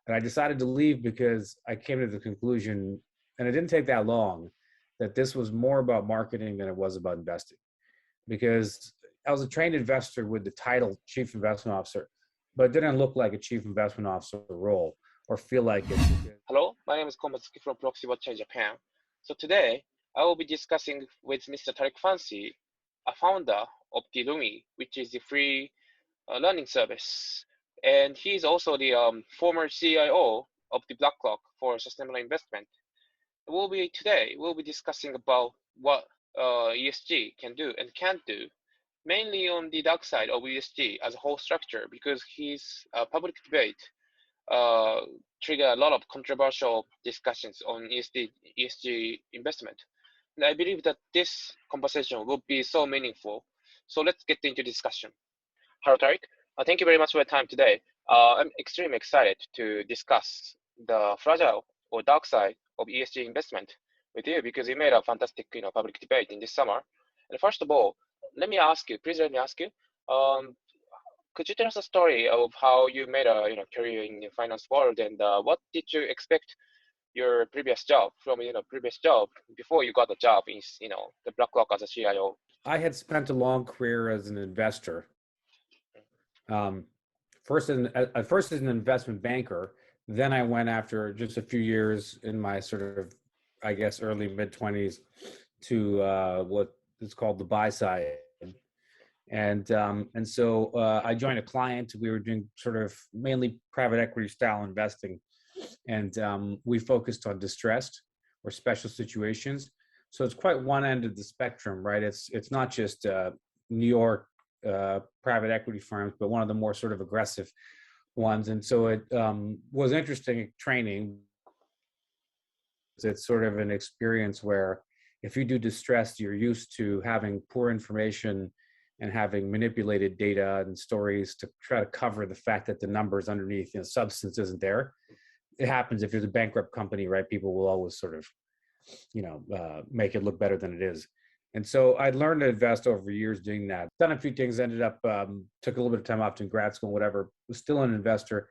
And I decided to leave because I came to the conclusion, and it didn't take that long, that this was more about marketing than it was about investing. Because I was a trained investor with the title Chief Investment Officer, but it didn't look like a Chief Investment Officer role or feel like it. Hello, my name is Komatsuki from Proxy Watcher Japan. So today, I will be discussing with Mr. Tariq Fancy, a founder of the Rumie, which is the free learning service. And he's also the former CIO of the BlackRock for sustainable investment. We'll be discussing about what ESG can do and can't do, mainly on the dark side of ESG as a whole structure, because his public debate triggered a lot of controversial discussions on ESG investment. And I believe that this conversation will be so meaningful. So let's get into discussion. Hello, Tariq. Thank you very much for your time today. I'm extremely excited to discuss the fragile or dark side of ESG investment with you because you made a fantastic, public debate in this summer. And first of all, please let me ask you, could you tell us a story of how you made a career in the finance world, and what did you expect your previous job before you got the job in the BlackRock as a CIO? I had spent a long career as an investor. First as an investment banker. Then I went, after just a few years in my sort of, I guess, early mid-20s, to what is called the buy side. And so I joined a client. We were doing sort of mainly private equity style investing. And we focused on distressed or special situations. So it's quite one end of the spectrum, right? It's not just New York private equity firms, but one of the more sort of aggressive ones. And so it was interesting training. It's sort of an experience where if you do distressed, you're used to having poor information and having manipulated data and stories to try to cover the fact that the numbers underneath, substance isn't there. It happens if you're a bankrupt company, right? People will always sort of, make it look better than it is. And so I learned to invest over years doing that. Done a few things, ended up, took a little bit of time off in grad school, whatever, was still an investor.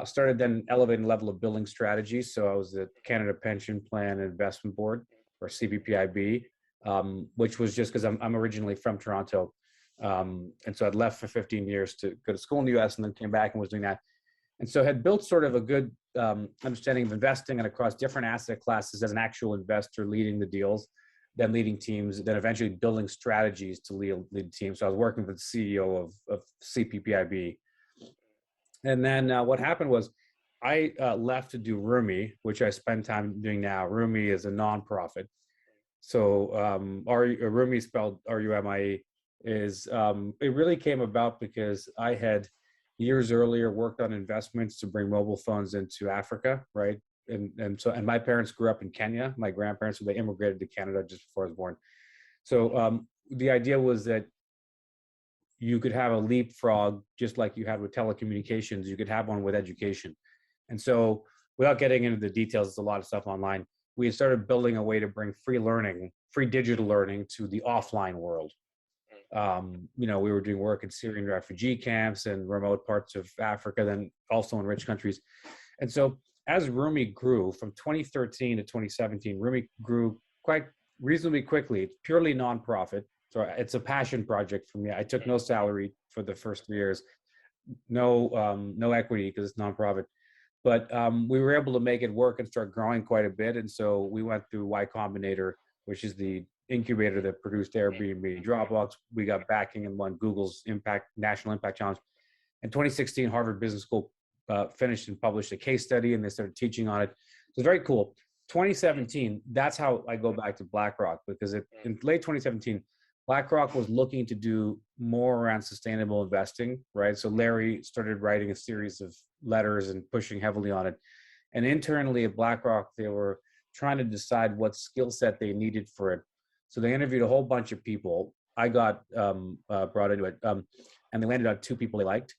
Started then elevating the level of building strategies. So I was at Canada Pension Plan Investment Board, or CBPIB, which was just because I'm originally from Toronto. And so I'd left for 15 years to go to school in the US and then came back and was doing that. And so had built sort of a good understanding of investing and across different asset classes as an actual investor, leading the deals, then leading teams, then eventually building strategies to lead teams. So I was working with the CEO of CPPIB. And then what happened was I left to do Rumie, which I spend time doing now. Rumie is a nonprofit. So Rumie, spelled R-U-M-I-E, is it really came about because I had years earlier worked on investments to bring mobile phones into Africa, right? And my parents grew up in Kenya. My grandparents, they immigrated to Canada just before I was born. So the idea was that you could have a leapfrog, just like you had with telecommunications, you could have one with education. And so without getting into the details, there's a lot of stuff online. We had started building a way to bring free digital learning to the offline world. We were doing work in Syrian refugee camps and remote parts of Africa, then also in rich countries. And so as Rumie grew from 2013 to 2017, Rumie grew quite reasonably quickly. It's purely nonprofit. So it's a passion project for me. I took no salary for the first 3 years, no equity because it's nonprofit. But we were able to make it work and start growing quite a bit. And so we went through Y Combinator, which is the incubator that produced Airbnb, Dropbox. We got backing and won Google's National Impact Challenge. In 2016, Harvard Business School finished and published a case study, and they started teaching on it. So it's very cool. 2017, that's how I go back to BlackRock, because in late 2017, BlackRock was looking to do more around sustainable investing, right? So Larry started writing a series of letters and pushing heavily on it. And internally at BlackRock, they were trying to decide what skill set they needed for it. So they interviewed a whole bunch of people. I got brought into it, and they landed on two people they liked.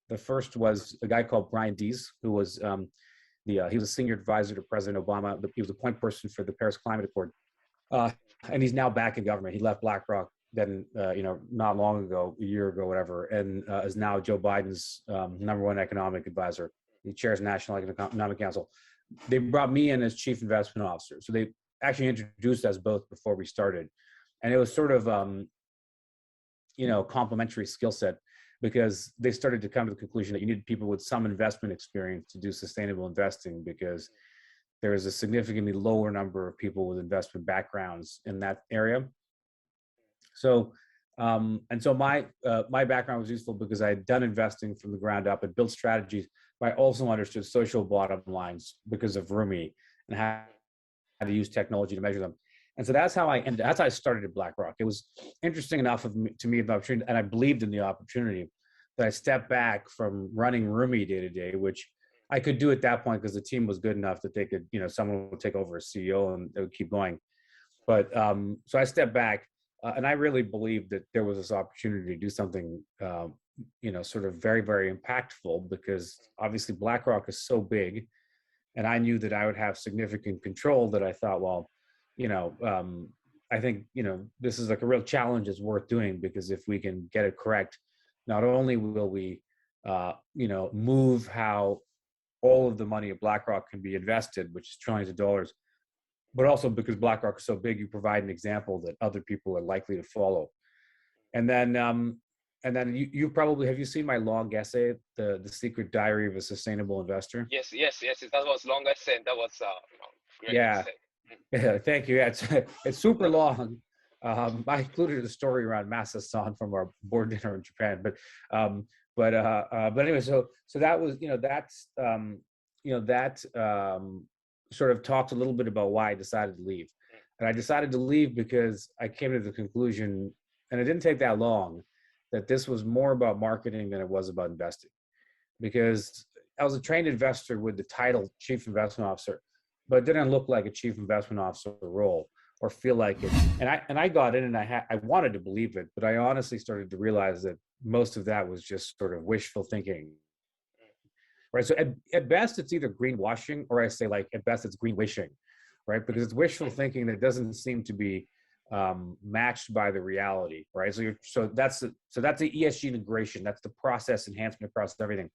The first was a guy called Brian Dees, who was he was a senior advisor to President Obama. He was a point person for the Paris Climate Accord. And he's now back in government. He left BlackRock then, not long ago, a year ago, whatever, and is now Joe Biden's #1 economic advisor. he chairs National Economic Council. They brought me in as chief investment officer. So they actually introduced us both before we started. And it was sort of, complementary skill set, because they started to come to the conclusion that you needed people with some investment experience to do sustainable investing, because there is a significantly lower number of people with investment backgrounds in that area. So, my background was useful because I had done investing from the ground up and built strategies, but I also understood social bottom lines because of Rumie and how to use technology to measure them. And so that's how I started at BlackRock. It was interesting enough to me the opportunity, and I believed in the opportunity, that I stepped back from running Rumie day to day, which I could do at that point because the team was good enough that they could, someone would take over as CEO and it would keep going. But so I stepped back, and I really believed that there was this opportunity to do something, sort of very, very impactful, because obviously BlackRock is so big, and I knew that I would have significant control, that I thought, well, I think, this is like a real challenge that's worth doing, because if we can get it correct, not only will we, move how all of the money of BlackRock can be invested, which is trillions of dollars, but also because BlackRock is so big, you provide an example that other people are likely to follow. And then you probably, have you seen my long essay, the Secret Diary of a Sustainable Investor? Yes. That was long essay. That was great essay. Yeah, thank you. Yeah, it's super long. I included a story around Masa-san from our board dinner in Japan, but anyway, so that was, sort of talked a little bit about why I decided to leave. And I decided to leave because I came to the conclusion, and it didn't take that long, that this was more about marketing than it was about investing. Because I was a trained investor with the title Chief Investment Officer, but it didn't look like a Chief Investment Officer role or feel like it. And I got in, and I wanted to believe it, but I honestly started to realize that most of that was just sort of wishful thinking. Right. So at best, it's either greenwashing, or I say, like, at best, it's green wishing, right? Because it's wishful thinking that doesn't seem to be matched by the reality, right? So that's the ESG integration. That's the process enhancement across everything.